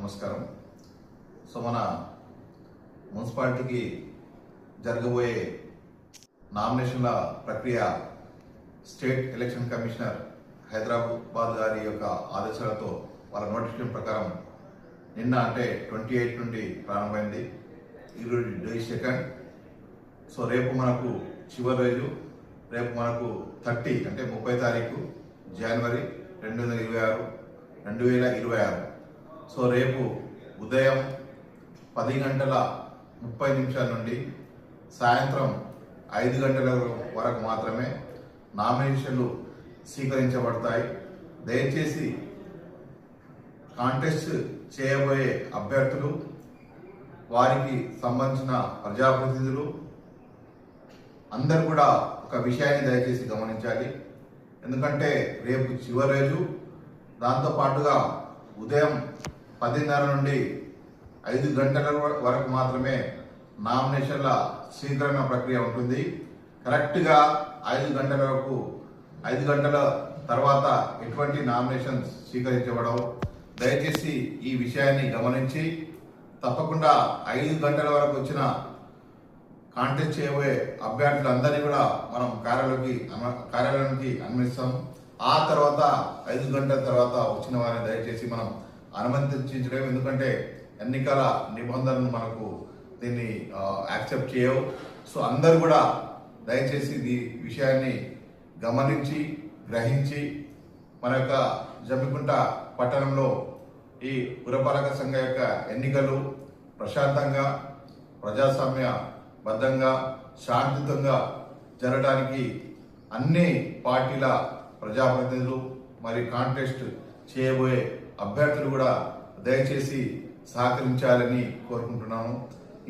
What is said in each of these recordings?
నమస్కారం. సో మన మున్సిపాలిటీకి జరగబోయే నామినేషన్ల ప్రక్రియ స్టేట్ ఎలక్షన్ కమిషనర్ హైదరాబాద్ గారి యొక్క ఆదేశాలతో వాళ్ళ నోటిఫికేషన్ ప్రకారం నిన్న అంటే 28 నుండి ప్రారంభమైంది. ఈరోజు డే 2. సో రేపు మనకు చివరి రోజు. రేపు మనకు 30 అంటే 30 తారీఖు జనవరి 2026. సో రేపు ఉదయం 10:30 నుండి సాయంత్రం 5 గంటల వరకు మాత్రమే నామినేషన్లు స్వీకరించబడతాయి. దయచేసి కాంటెస్ట్ చేయబోయే అభ్యర్థులు, వారికి సంబంధించిన ప్రజాప్రతినిధులు అందరూ కూడా ఒక విషయాన్ని దయచేసి గమనించాలి. ఎందుకంటే రేపు చివరి రోజు. దాంతోపాటుగా ఉదయం 10:30 నుండి 5 గంటల వరకు మాత్రమే నామినేషన్ల స్వీకరణ ప్రక్రియ ఉంటుంది. కరెక్ట్గా 5 గంటల వరకు, 5 గంటల తర్వాత ఎటువంటి నామినేషన్స్ స్వీకరించబడవు. దయచేసి ఈ విషయాన్ని గమనించి తప్పకుండా 5 గంటల వరకు వచ్చిన కాంటెస్ట్ చేయబోయే అభ్యర్థులందరినీ కూడా మనం కార్యాలయానికి అనుమతిస్తాం. ఆ తర్వాత 5 గంటల తర్వాత వచ్చిన వారిని దయచేసి మనం అనుమతించడం. ఎందుకంటే ఎన్నికల నిబంధనలు మనకు దీన్ని యాక్సెప్ట్ చేయవు. సో అందరూ కూడా దయచేసి ఈ విషయాన్ని గమనించి గ్రహించి మన యొక్క జమ్మికుంట పట్టణంలో ఈ పురపాలక సంఘ యొక్క ఎన్నికలు ప్రశాంతంగా, ప్రజాస్వామ్యబద్ధంగా, శాంతియుతంగా జరగడానికి అన్ని పార్టీల ప్రజాప్రతినిధులు మరి కాంటెస్ట్ చేయబోయే అభ్యర్థులు కూడా దయచేసి సహకరించాలని కోరుకుంటున్నాను.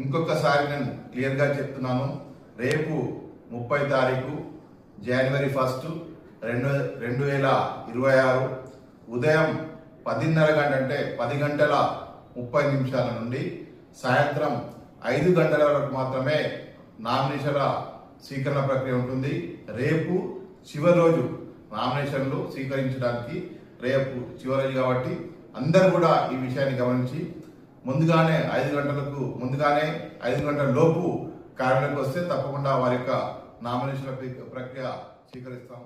ఇంకొకసారి నేను క్లియర్గా చెప్తున్నాను. రేపు 30 తారీఖు జనవరి 1, 2026 ఉదయం 10:30 అంటే 10:30 నుండి సాయంత్రం 5 గంటల వరకు మాత్రమే నామినేషన్ల స్వీకరణ ప్రక్రియ ఉంటుంది. రేపు చివరి రోజు నామినేషన్లు స్వీకరించడానికి రేపు చివరి రోజు కాబట్టి అందరూ కూడా ఈ విషయాన్ని గమనించి ముందుగానే 5 గంటల లోపు కార్యాలయానికి వస్తే తప్పకుండా వారి యొక్క నామినేషన్ల ప్రక్రియ స్వీకరిస్తాం.